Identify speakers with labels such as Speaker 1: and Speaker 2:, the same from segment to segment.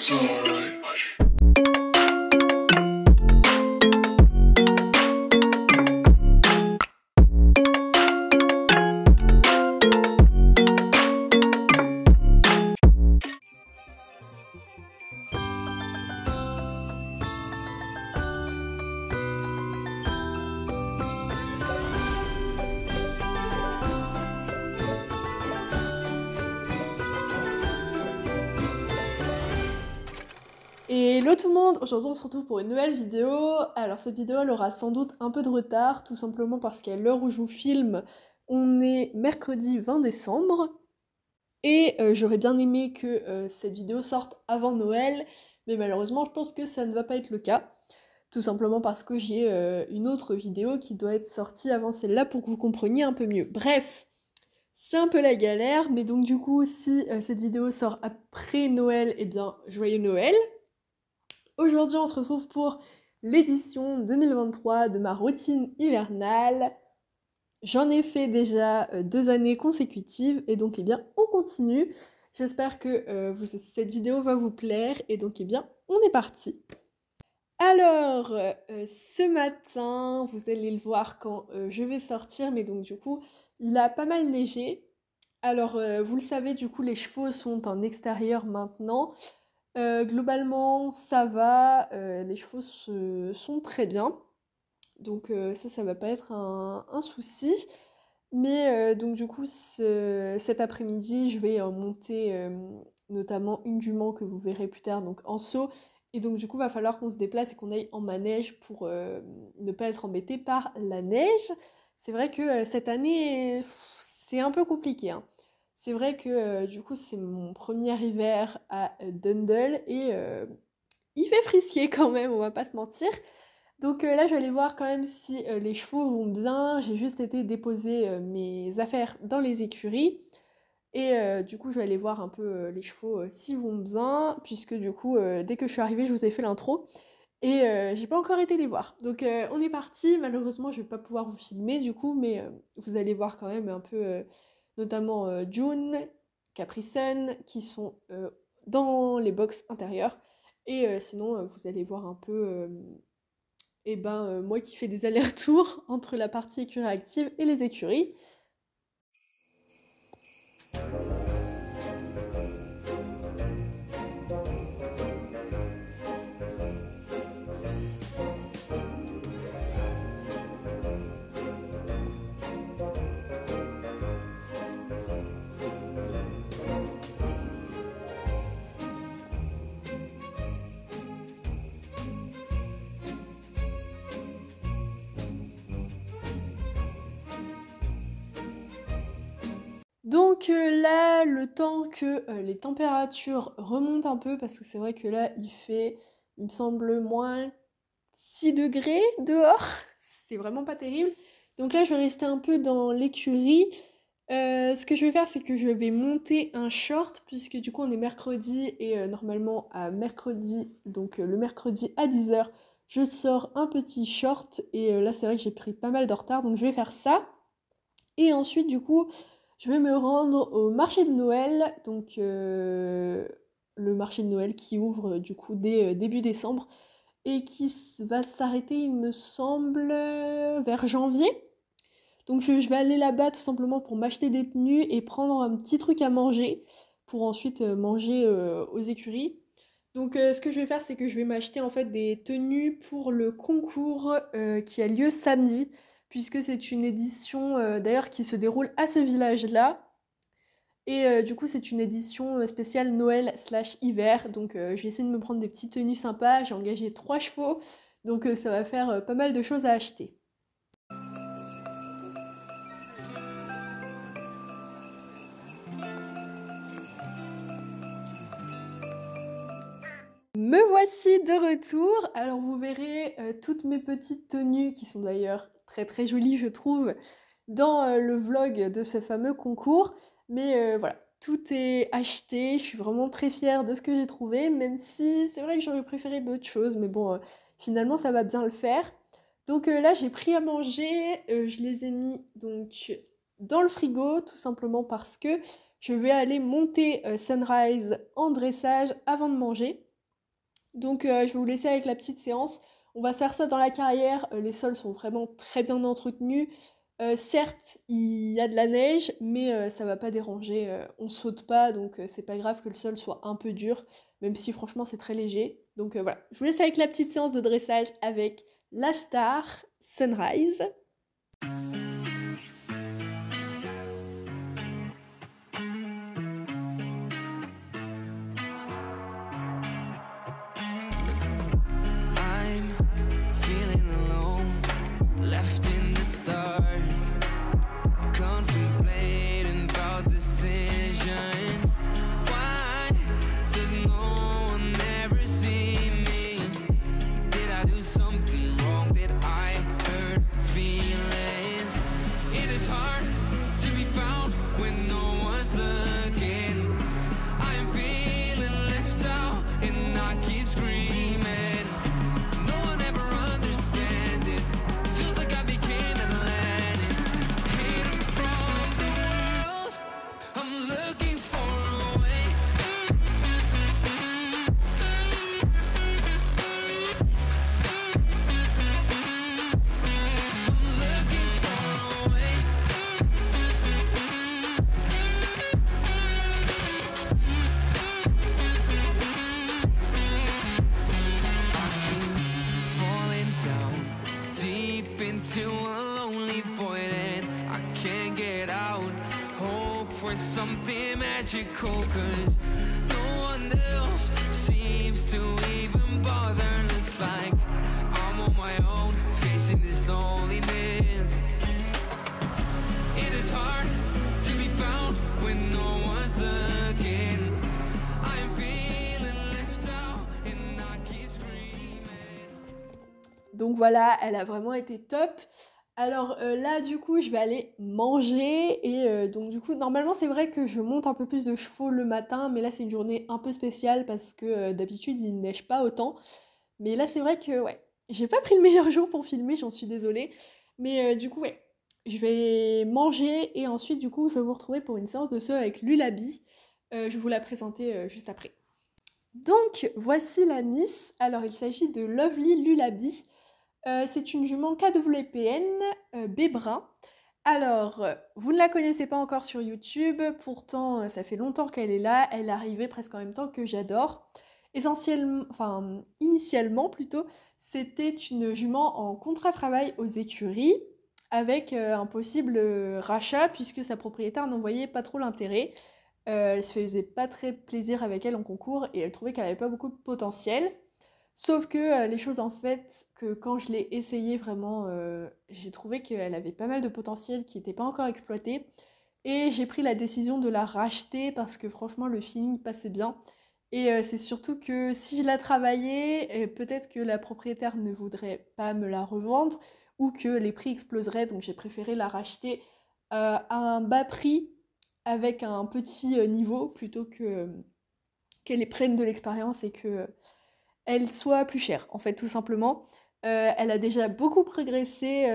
Speaker 1: It's alright.
Speaker 2: Hello tout le monde, aujourd'hui on se retrouve pour une nouvelle vidéo. Alors cette vidéo elle aura sans doute un peu de retard, tout simplement parce qu'à l'heure où je vous filme, on est mercredi 20 décembre. Et j'aurais bien aimé que cette vidéo sorte avant Noël, mais malheureusement je pense que ça ne va pas être le cas. Tout simplement parce que j'ai une autre vidéo qui doit être sortie avant celle-là pour que vous compreniez un peu mieux. Bref, c'est un peu la galère, mais donc du coup si cette vidéo sort après Noël, eh bien joyeux Noël. Aujourd'hui, on se retrouve pour l'édition 2023 de ma routine hivernale. J'en ai fait déjà 2 années consécutives et donc eh bien on continue. J'espère que cette vidéo va vous plaire et donc eh bien on est parti. Alors, ce matin, vous allez le voir quand je vais sortir, mais donc du coup, il a pas mal neigé. Alors, vous le savez, du coup, les chevaux sont en extérieur maintenant. Globalement, ça va, les chevaux sont très bien, donc ça va pas être un souci. Mais donc du coup, cet après-midi, je vais monter notamment une jument que vous verrez plus tard, donc en saut. Et donc du coup, va falloir qu'on se déplace et qu'on aille en manège pour ne pas être embêté par la neige. C'est vrai que cette année, c'est un peu compliqué, hein. C'est vrai que du coup, c'est mon premier hiver à Dundle et il fait frisquer quand même, on va pas se mentir. Donc là, je vais aller voir quand même si les chevaux vont bien. J'ai juste été déposer mes affaires dans les écuries. Et du coup, je vais aller voir un peu les chevaux s'ils vont bien, puisque du coup, dès que je suis arrivée, je vous ai fait l'intro. Et j'ai pas encore été les voir. Donc on est parti. Malheureusement, je vais pas pouvoir vous filmer du coup, mais vous allez voir quand même un peu, notamment June, Capri Sun, qui sont dans les box intérieures. Et sinon, vous allez voir un peu, moi qui fais des allers-retours entre la partie écurie active et les écuries. Donc là, le temps que les températures remontent un peu, parce que c'est vrai que là, il fait, il me semble, moins 6 degrés dehors. C'est vraiment pas terrible. Donc là, je vais rester un peu dans l'écurie. Ce que je vais faire, c'est que je vais monter un short, puisque du coup, on est mercredi, et normalement, à mercredi, donc le mercredi à 10h, je sors un petit short, et là, c'est vrai que j'ai pris pas mal de retard, donc je vais faire ça. Et ensuite, du coup, je vais me rendre au marché de Noël, donc le marché de Noël qui ouvre du coup dès début décembre et qui va s'arrêter, il me semble, vers janvier. Donc je vais aller là-bas tout simplement pour m'acheter des tenues et prendre un petit truc à manger pour ensuite manger aux écuries. Donc ce que je vais faire, c'est que je vais m'acheter en fait des tenues pour le concours qui a lieu samedi, puisque c'est une édition d'ailleurs qui se déroule à ce village-là. Et du coup, c'est une édition spéciale Noël slash hiver. Donc je vais essayer de me prendre des petites tenues sympas. J'ai engagé 3 chevaux, donc ça va faire pas mal de choses à acheter. Me voici de retour. Alors vous verrez toutes mes petites tenues qui sont d'ailleurs très très jolies je trouve dans le vlog de ce fameux concours. Mais voilà, tout est acheté. Je suis vraiment très fière de ce que j'ai trouvé, même si c'est vrai que j'aurais préféré d'autres choses. Mais bon, finalement ça va bien le faire. Donc là j'ai pris à manger. Je les ai mis donc dans le frigo tout simplement parce que je vais aller monter Sunrise en dressage avant de manger. Donc je vais vous laisser avec la petite séance. On va se faire ça dans la carrière, les sols sont vraiment très bien entretenus. Certes, il y a de la neige, mais ça va pas déranger, on saute pas, donc c'est pas grave que le sol soit un peu dur, même si franchement c'est très léger. Donc voilà, je vous laisse avec la petite séance de dressage avec la star Sunrise.
Speaker 1: Something magical, 'cause no one else seems to even bother. Looks like I'm on my own, facing this loneliness. It is hard to be found when no one's looking. I'm feeling left out and I keep screaming.
Speaker 2: Donc voilà, elle a vraiment été top. Alors là du coup je vais aller manger et donc du coup normalement c'est vrai que je monte un peu plus de chevaux le matin, mais là c'est une journée un peu spéciale parce que d'habitude il neige pas autant. Mais là c'est vrai que ouais, j'ai pas pris le meilleur jour pour filmer, j'en suis désolée. Mais du coup ouais, je vais manger et ensuite du coup je vais vous retrouver pour une séance de saut avec Lulabi. Je vais vous la présenter juste après. Donc voici la Miss, alors il s'agit de Lovely Lulabi. C'est une jument KWPN B-brun. Alors, vous ne la connaissez pas encore sur YouTube, pourtant ça fait longtemps qu'elle est là, elle est arrivée presque en même temps que J'adore. Initialement plutôt, c'était une jument en contrat travail aux écuries, avec un possible rachat, puisque sa propriétaire n'en voyait pas trop l'intérêt. Elle se faisait pas très plaisir avec elle en concours, et elle trouvait qu'elle avait pas beaucoup de potentiel. Sauf que les choses en fait, que quand je l'ai essayée vraiment, j'ai trouvé qu'elle avait pas mal de potentiel qui n'était pas encore exploité. Et j'ai pris la décision de la racheter parce que franchement le feeling passait bien. Et c'est surtout que si je la travaillais, peut-être que la propriétaire ne voudrait pas me la revendre ou que les prix exploseraient. Donc j'ai préféré la racheter à un bas prix avec un petit niveau plutôt que qu'elle prenne de l'expérience et que elle soit plus chère, en fait, tout simplement. Elle a déjà beaucoup progressé.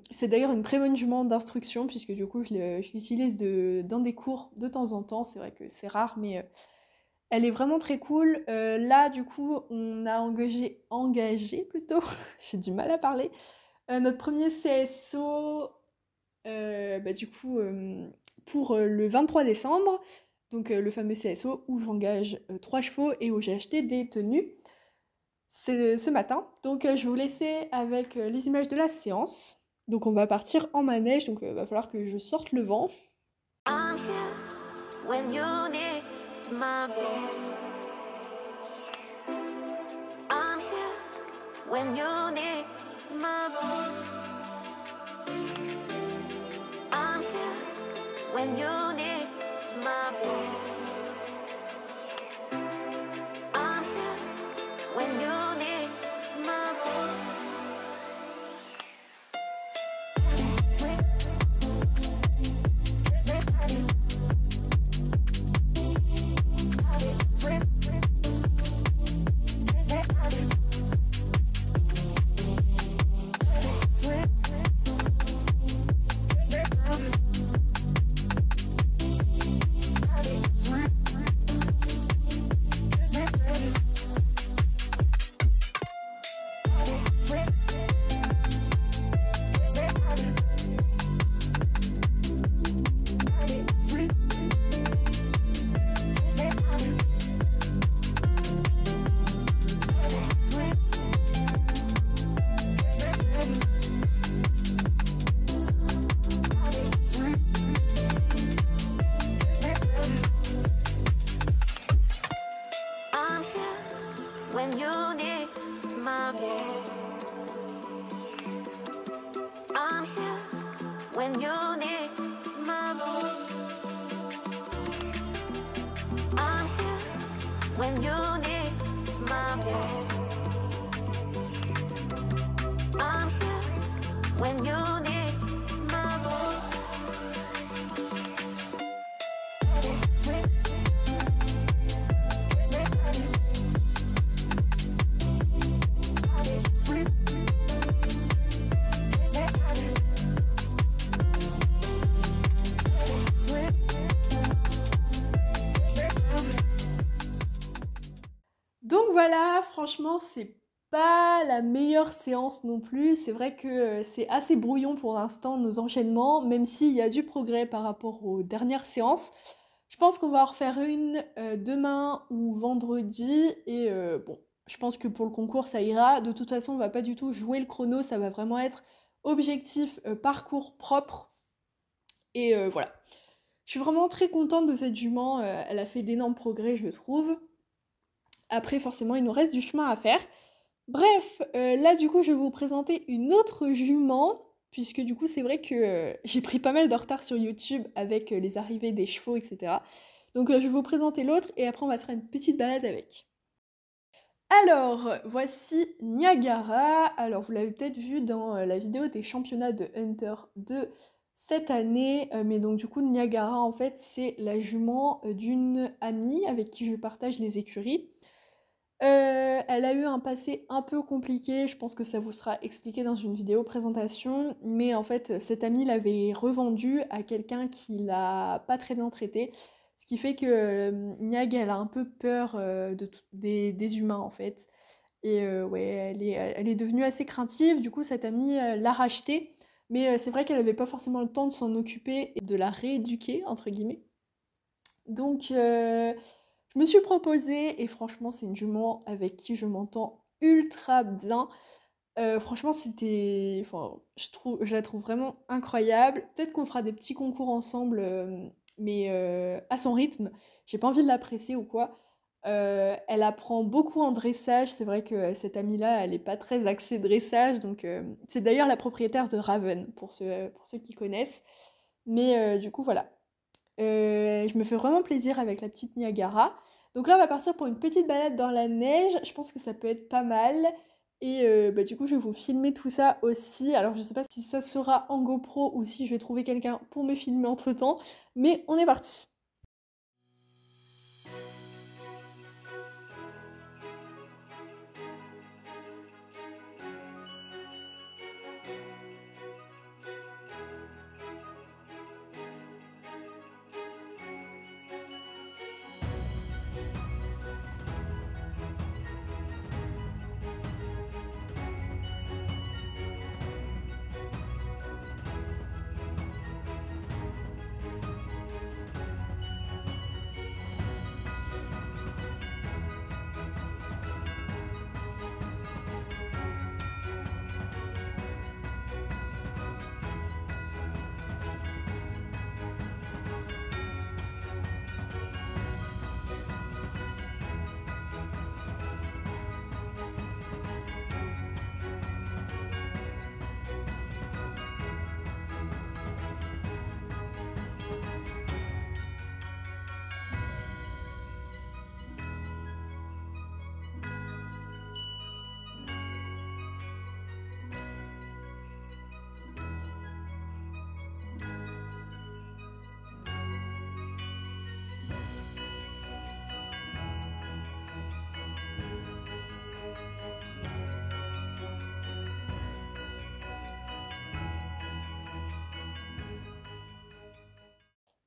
Speaker 2: C'est d'ailleurs une très bonne jument d'instruction, puisque du coup, je l'utilise dans des cours de temps en temps. C'est vrai que c'est rare, mais elle est vraiment très cool. Là, du coup, on a engagé plutôt, j'ai du mal à parler, notre premier CSO, du coup, pour le 23 décembre. Donc le fameux CSO où j'engage 3 chevaux et où j'ai acheté des tenues. C'est ce matin. Donc je vais vous laisser avec les images de la séance. Donc on va partir en manège, donc va falloir que je sorte le vent. I'm here when you need my voice. I'm here when you need my voice. I'm here when you need my voice. I'm here when you need my voice.
Speaker 1: when you need my voice. I'm here when you need my voice. I'm here when you need my voice. I'm here when you need my voice.
Speaker 2: Donc voilà, franchement, c'est pas la meilleure séance non plus. C'est vrai que c'est assez brouillon pour l'instant, nos enchaînements, même s'il y a du progrès par rapport aux dernières séances. Je pense qu'on va en refaire une demain ou vendredi. Et bon, je pense que pour le concours, ça ira. De toute façon, on va pas du tout jouer le chrono. Ça va vraiment être objectif, parcours propre. Et voilà. Je suis vraiment très contente de cette jument. Elle a fait d'énormes progrès, je trouve. Après, forcément, il nous reste du chemin à faire. Bref, là, du coup, je vais vous présenter une autre jument, puisque du coup, c'est vrai que j'ai pris pas mal de retard sur YouTube avec les arrivées des chevaux, etc. Donc, je vais vous présenter l'autre, et après, on va se faire une petite balade avec. Alors, voici Niagara. Alors, vous l'avez peut-être vu dans la vidéo des championnats de Hunter de cette année, mais donc du coup, Niagara, en fait, c'est la jument d'une amie avec qui je partage les écuries. Elle a eu un passé un peu compliqué, je pense que ça vous sera expliqué dans une vidéo présentation, mais en fait, cette amie l'avait revendue à quelqu'un qui l'a pas très bien traité, ce qui fait que Niag, elle a un peu peur des humains en fait. Et ouais, elle est devenue assez craintive, du coup, cette amie l'a rachetée, mais c'est vrai qu'elle avait pas forcément le temps de s'en occuper et de la rééduquer, entre guillemets. Donc, je me suis proposée et franchement, c'est une jument avec qui je m'entends ultra bien. Franchement, enfin, je la trouve vraiment incroyable. Peut-être qu'on fera des petits concours ensemble, mais à son rythme. J'ai pas envie de la presser ou quoi. Elle apprend beaucoup en dressage. C'est vrai que cette amie-là, elle est pas très axée dressage. Donc, c'est d'ailleurs la propriétaire de Raven, pour ceux qui connaissent. Mais du coup, voilà. Je me fais vraiment plaisir avec la petite Niagara. Donc là, on va partir pour une petite balade dans la neige. Je pense que ça peut être pas mal. Et bah, du coup, je vais vous filmer tout ça aussi. Alors, je sais pas si ça sera en GoPro ou si je vais trouver quelqu'un pour me filmer entre-temps. Mais on est parti.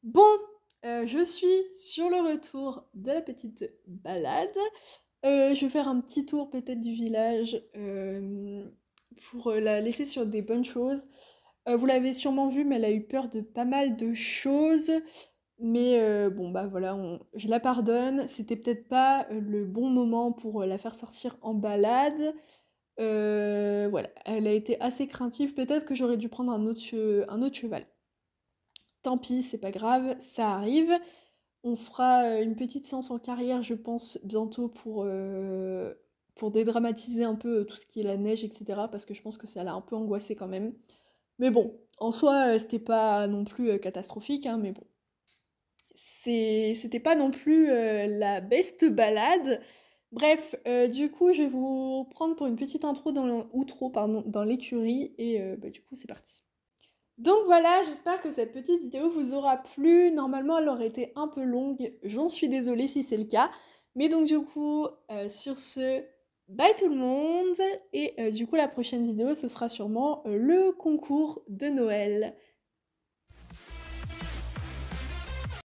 Speaker 2: Bon, je suis sur le retour de la petite balade. Je vais faire un petit tour peut-être du village pour la laisser sur des bonnes choses. Vous l'avez sûrement vu, mais elle a eu peur de pas mal de choses. Mais bon, bah voilà, je la pardonne. C'était peut-être pas le bon moment pour la faire sortir en balade. Voilà, elle a été assez craintive. Peut-être que j'aurais dû prendre un autre cheval. Tant pis, c'est pas grave, ça arrive. On fera une petite séance en carrière, je pense, bientôt pour dédramatiser un peu tout ce qui est la neige, etc. Parce que je pense que ça l'a un peu angoissé quand même. Mais bon, en soi, c'était pas non plus catastrophique, hein, mais bon. C'était pas non plus la best balade. Bref, du coup, je vais vous prendre pour une petite intro outro, pardon, dans l'écurie, et du coup, c'est parti. Donc voilà, j'espère que cette petite vidéo vous aura plu. Normalement, elle aurait été un peu longue, j'en suis désolée si c'est le cas. Mais donc du coup, sur ce, bye tout le monde! Et du coup, la prochaine vidéo, ce sera sûrement le concours de Noël.